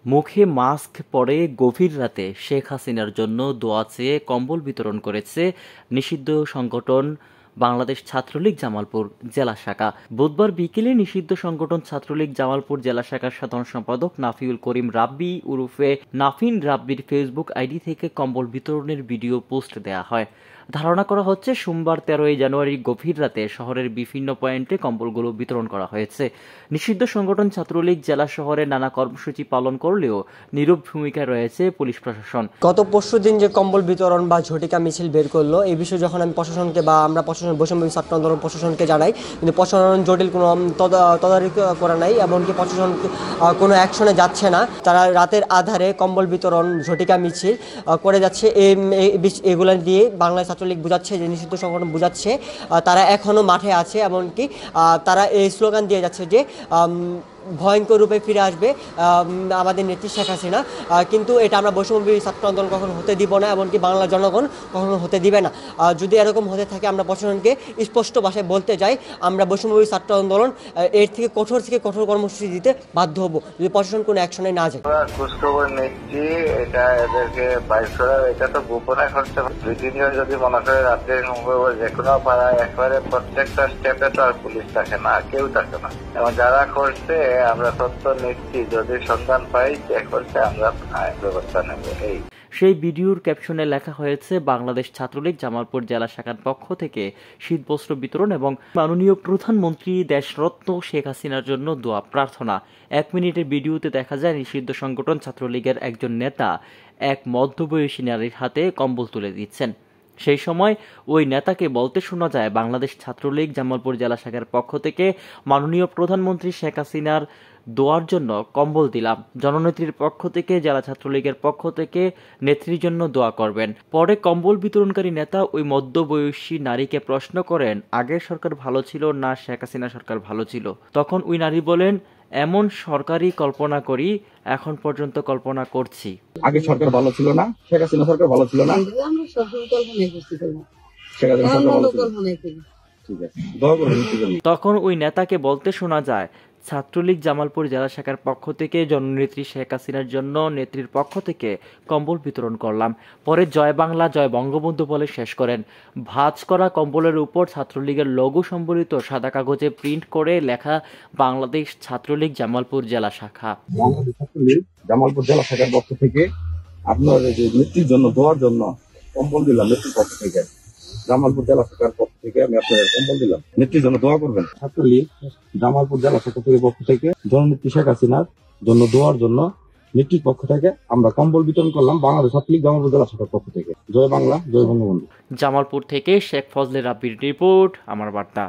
মুখে মাস্ক পরে গভীর রাতে শেখ হাসিনার জন্য দোয়া চেয়ে কম্বল বিতরণ করেছে নিষিদ্ধ সংগঠন বাংলাদেশ ছাত্রলীগ জামালপুর জেলা শাখা। বুধবার বিকেলে নিষিদ্ধ সংগঠন ছাত্রলীগ জামালপুর জেলা শাখার সাধারণ সম্পাদক নাফিউল করিম রাব্বি ওরফে নাফিন রাব্বির ফেসবুক আইডি থেকে কম্বল বিতরণের ভিডিও পোস্ট দেওয়া হয়। ধারণা করা হচ্ছে সোমবার 13 জানুয়ারি গভীর রাতে শহরের বিভিন্ন পয়েন্টে কম্বলগুলো বিতরণ করা হয়েছে। নিষিদ্ধ সংগঠন ছাত্রলীগ জেলা শহরে নানা কর্মসূচি পালন করলেও নীরব ভূমিকায় রয়েছে পুলিশ প্রশাসন। গত পরশুদিন যে কম্বল বিতরণ বা ঝটিকা মিছিল বের করলো, এই বিষয়ে যখন আমি প্রশাসনকে বা আমরা প্রশাসন বৈষম্য ছাত্র আন্দোলন প্রশাসনকে জানাই, কিন্তু প্রশাসন জটিল কোনো তদারকি করা নাই, এমনকি প্রশাসন কোনো অ্যাকশনে যাচ্ছে না। তারা রাতের আধারে কম্বল বিতরণ ঝটিকা মিছিল করে যাচ্ছে। এগুলো দিয়ে বাংলাদেশ ছাত্রলীগ বোঝাচ্ছে, যে নিষিদ্ধ সংগঠন বোঝাচ্ছে তারা এখনও মাঠে আছে, এমনকি তারা এই স্লোগান দিয়ে যাচ্ছে যে ভয়ঙ্কর রূপে ফিরে আসবে আমাদের নেত্রী শেখ হাসিনা। কিন্তু এটা আমরা বৈষম্যবিরোধী ছাত্র আন্দোলন কখনো হতে দিব না, এমনকি বাংলার জনগণ কখনো হতে দিবে না। যদি এরকম হতে থাকে আমরা প্রশাসনকে স্পষ্ট ভাষায় বলতে চাই, আমরা বৈষম্যবিরোধী ছাত্র আন্দোলন এর থেকে কঠোর কর্মসূচি দিতে বাধ্য হব যদি প্রশাসন কোনো অ্যাকশনে না যায়। খোঁজখবর নিচ্ছি, এটা এদেরকে বাইর করা, এটা তো গোপনে করছে। দুই তিনজন যদি মনে করে রাত্রে যে কোনো পাড়ায় একবারে প্রত্যেকটা স্টেপে তো আর পুলিশ থাকে না, কেউ থাকে না। এবং যারা করছে আমরা তথ্য নিচ্ছি, যদি সন্ধান পাই যে করছে আমরা ব্যবস্থা নেব। সেই ভিডিওর ক্যাপশনে লেখা হয়েছে, বাংলাদেশ ছাত্রলীগ জামালপুর জেলা শাখার পক্ষ থেকে শীতবস্ত্র বিতরণ এবং মাননীয় প্রধানমন্ত্রী দেশরত্ন শেখ হাসিনার জন্য দোয়া প্রার্থনা। 1 মিনিটের ভিডিওতে দেখা যায় নিষিদ্ধ সংগঠন ছাত্রলীগের একজন নেতা এক মধ্যবয়সী নারীর হাতে কম্বল তুলে দিচ্ছেন। সেই সময় ওই নেতাকে বলতে শোনা যায়, বাংলাদেশ ছাত্রলীগ জামালপুর জেলা শাখার পক্ষ থেকে মাননীয় প্রধানমন্ত্রী শেখ হাসিনার দোয়ার জন্য কম্বল দিলাম। জননেত্রীর পক্ষ থেকে জেলা ছাত্রলীগের পক্ষ থেকে নেত্রীর জন্য দোয়া করবেন। পরে কম্বল বিতরণকারী নেতা ওই মধ্যবয়সী নারীকে প্রশ্ন করেন, আগের সরকার ভালো ছিল না শেখ হাসিনা সরকার ভালো ছিল? তখন ওই নারী বলেন, এমন সরকারই কল্পনা করি, এখন পর্যন্ত কল্পনা করছি। আগে সরকার ভালো ছিল না, শেখ হাসিনা সরকার ভালো ছিল না, তখন ওই নেতাকে বলতে শোনা যায়, ছাত্রলীগ জামালপুর জেলা শাখার পক্ষ থেকে জননেত্রী শেখ হাসিনার জন্য নেত্রীর পক্ষ থেকে কম্বল বিতরণ করলাম। পরে জয় বাংলা জয় বঙ্গবন্ধু বলে শেষ করেন। ভাঁজ করা কম্বলের উপর ছাত্রলীগের লোগো সম্বলিত সাদা কাগজে প্রিন্ট করে লেখা বাংলাদেশ ছাত্রলীগ জামালপুর জেলা শাখা। বাংলাদেশ ছাত্রলীগ জামালপুর জেলা শাখার পক্ষ থেকে আপনার নেত্রীর জন্য দোয়ার জন্য কম্বল দিলাম। নেত্রীর পক্ষ থেকে জামালপুর জেলা শাখার পক্ষ থেকে আমি আপনাদের কম্বল দিলাম, নেত্রীর জন্য দোয়া করবেন। ছাত্রলীগ জামালপুর জেলা শাখা পক্ষ থেকে জননেত্রী শেখ হাসিনার জন্য দোয়ার জন্য নেত্রীর পক্ষ থেকে আমরা কম্বল বিতরণ করলাম বাংলাদেশ ছাত্রলীগ জামালপুর জেলা শাখার পক্ষ থেকে। জয় বাংলা জয় বঙ্গবন্ধু। জামালপুর থেকে শেখ ফজলে রাব্বির রিপোর্ট, আমার বার্তা।